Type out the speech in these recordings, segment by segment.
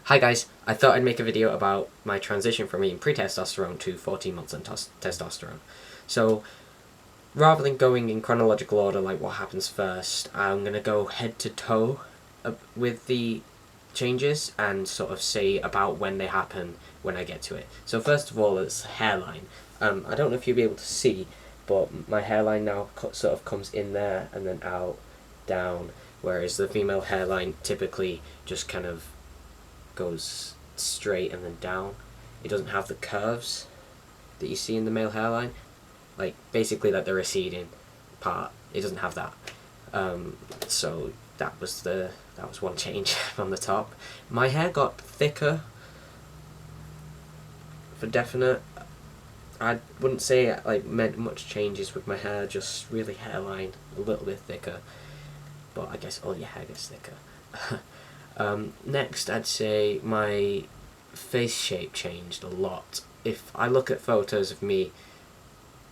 Hi guys, I thought I'd make a video about my transition from eating pre-testosterone to 14 months on testosterone. So, rather than going in chronological order like what happens first, I'm going to go head to toe with the changes and sort of say about when they happen when I get to it. So first of all, it's hairline. I don't know if you'll be able to see, but my hairline now sort of comes in there and then out, down, whereas the female hairline typically just kind of goes straight and then down. It doesn't have the curves that you see in the male hairline, like basically like the receding part. It doesn't have that. So that was one change from the top. My hair got thicker, for definite. I wouldn't say it like meant much changes with my hair, just really hairline a little bit thicker. But I guess all your hair gets thicker. Next, I'd say my face shape changed a lot. If I look at photos of me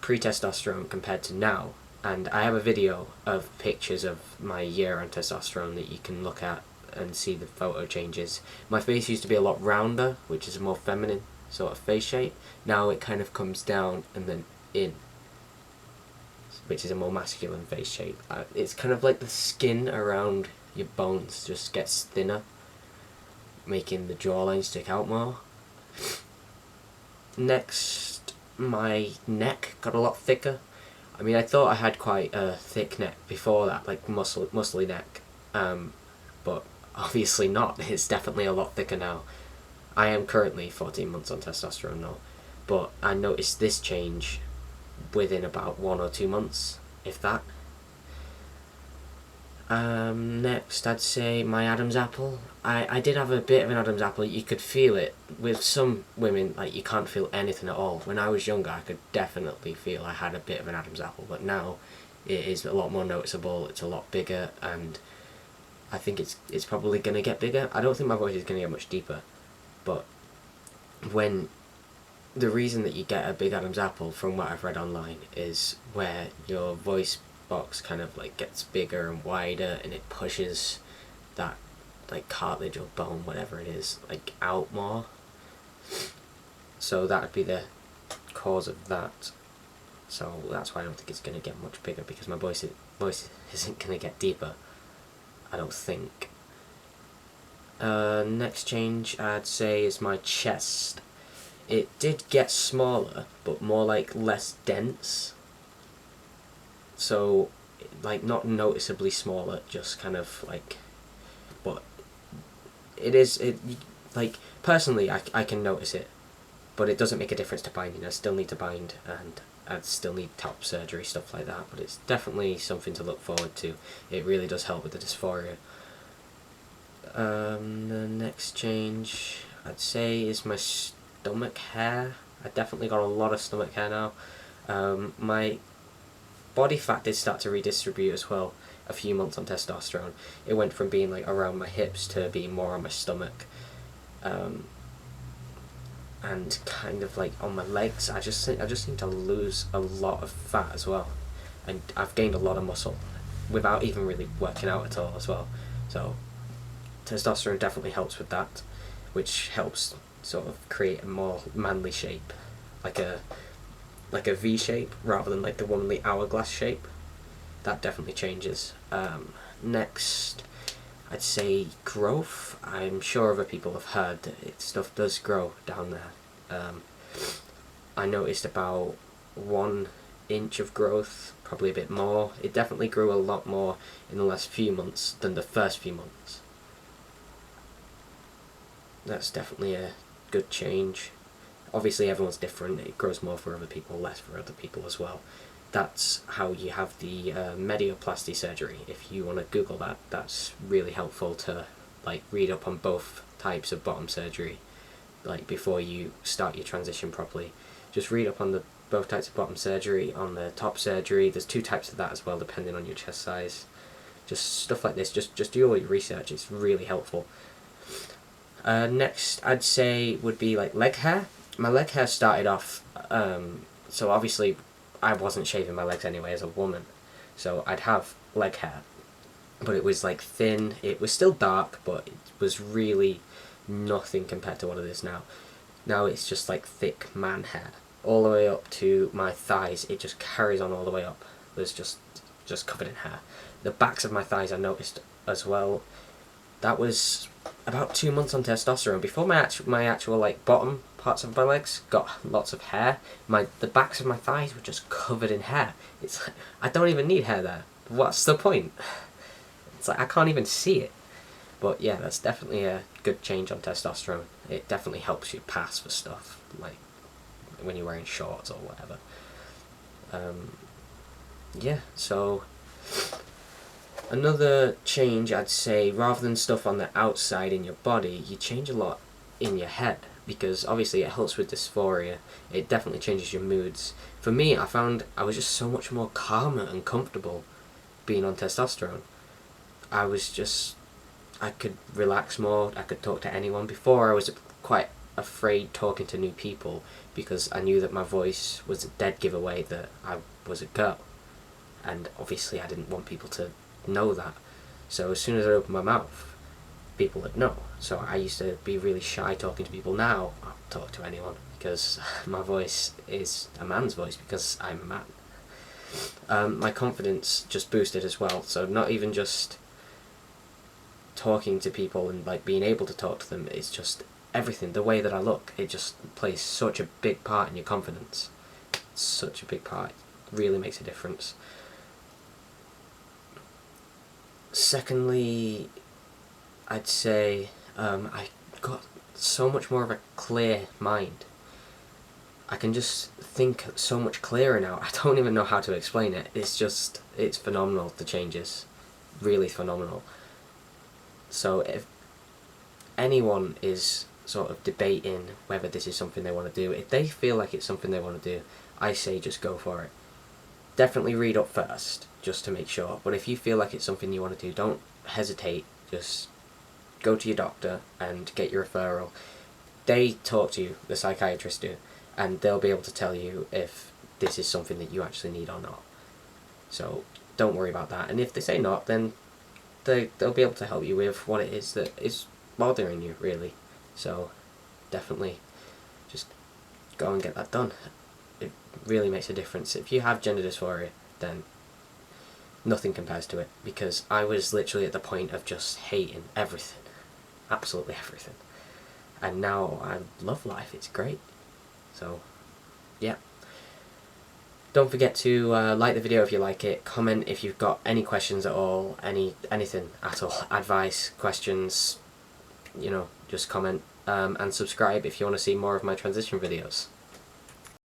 pre-testosterone compared to now, and I have a video of pictures of my year on testosterone that you can look at and see the photo changes. My face used to be a lot rounder, which is a more feminine sort of face shape. Now it kind of comes down and then in, which is a more masculine face shape. It's kind of like the skin around your bones just gets thinner, making the jawline stick out more. Next, my neck got a lot thicker. I mean, I thought I had quite a thick neck before that, like muscly neck, but obviously not. It's definitely a lot thicker now. I am currently 14 months on testosterone now, but I noticed this change within about 1 or 2 months, if that. Next, I'd say my Adam's apple. I did have a bit of an Adam's apple. You could feel it. With some women, like, you can't feel anything at all. When I was younger, I could definitely feel I had a bit of an Adam's apple, but now it is a lot more noticeable. It's a lot bigger, and I think it's probably going to get bigger. I don't think my voice is going to get much deeper, but the reason that you get a big Adam's apple, from what I've read online, is where your voice box kind of like gets bigger and wider, and it pushes that like cartilage or bone, whatever it is, like out more. So that would be the cause of that. So that's why I don't think it's going to get much bigger, because my voice isn't going to get deeper, I don't think. Next change I'd say is my chest. It did get smaller, but more like less dense. So, like, not noticeably smaller, just kind of like, but like, personally, I can notice it, but it doesn't make a difference to binding. I still need to bind, and I'd still need top surgery, stuff like that, but it's definitely something to look forward to. It really does help with the dysphoria. The next change I'd say is my stomach hair. I definitely got a lot of stomach hair now. My body fat did start to redistribute as well a few months on testosterone. It went from being like around my hips to being more on my stomach, and kind of like on my legs. I just seem to lose a lot of fat as well, and I've gained a lot of muscle without even really working out at all as well. So testosterone definitely helps with that, which helps sort of create a more manly shape, like a V shape rather than like the womanly hourglass shape. That definitely changes. Next, I'd say growth. I'm sure other people have heard that stuff does grow down there. I noticed about 1 inch of growth, probably a bit more. It definitely grew a lot more in the last few months than the first few months. That's definitely a good change. Obviously everyone's different. It grows more for other people, less for other people as well. That's how you have the medioplasty surgery. If you want to Google that, that's really helpful to like read up on both types of bottom surgery, like before you start your transition properly. Just read up on the both types of bottom surgery, on the top surgery. There's 2 types of that as well, depending on your chest size. Just stuff like this. Just do all your research. It's really helpful. Next, I'd say would be like leg hair. My leg hair started off, so obviously I wasn't shaving my legs anyway as a woman, so I'd have leg hair, but it was like thin. It was still dark, but it was really nothing compared to what it is now. Now it's just like thick man hair all the way up to my thighs. It just carries on all the way up. There's just covered in hair. The backs of my thighs I noticed as well. That was about 2 months on testosterone. Before my actual like bottom parts of my legs got lots of hair, the backs of my thighs were just covered in hair. It's I don't even need hair there. What's the point? It's like I can't even see it. But yeah, that's definitely a good change on testosterone. It definitely helps you pass for stuff, like when you're wearing shorts or whatever. Yeah, so another change I'd say, rather than stuff on the outside in your body, you change a lot in your head, because obviously it helps with dysphoria. It definitely changes your moods. For me, I found I was just so much more calmer and comfortable being on testosterone. I could relax more, I could talk to anyone. Before I was quite afraid talking to new people because I knew that my voice was a dead giveaway that I was a girl. And obviously I didn't want people to know that. So as soon as I opened my mouth, people would know. So I used to be really shy talking to people. Now I'll talk to anyone because my voice is a man's voice because I'm a man. My confidence just boosted as well. So not even just talking to people and like being able to talk to them, it's just everything. The way that I look, it just plays such a big part in your confidence. Such a big part. It really makes a difference. Secondly, I'd say I got so much more of a clear mind. I can just think so much clearer now. I don't even know how to explain it. It's phenomenal, the changes. Really phenomenal. So if anyone is sort of debating whether this is something they want to do, if they feel like it's something they want to do, I say just go for it. Definitely read up first, just to make sure. But if you feel like it's something you want to do, don't hesitate. Just go to your doctor and get your referral. They talk to you, the psychiatrists do, and they'll be able to tell you if this is something that you actually need or not. So don't worry about that. And if they say not, then they'll be able to help you with what it is that is bothering you, really. So definitely just go and get that done. It really makes a difference. If you have gender dysphoria, then nothing compares to it, because I was literally at the point of just hating everything. Absolutely everything. And now I love life. It's great. So yeah. Don't forget to like the video if you like it, comment if you've got any questions at all, anything at all, advice, questions, just comment, and subscribe if you want to see more of my transition videos.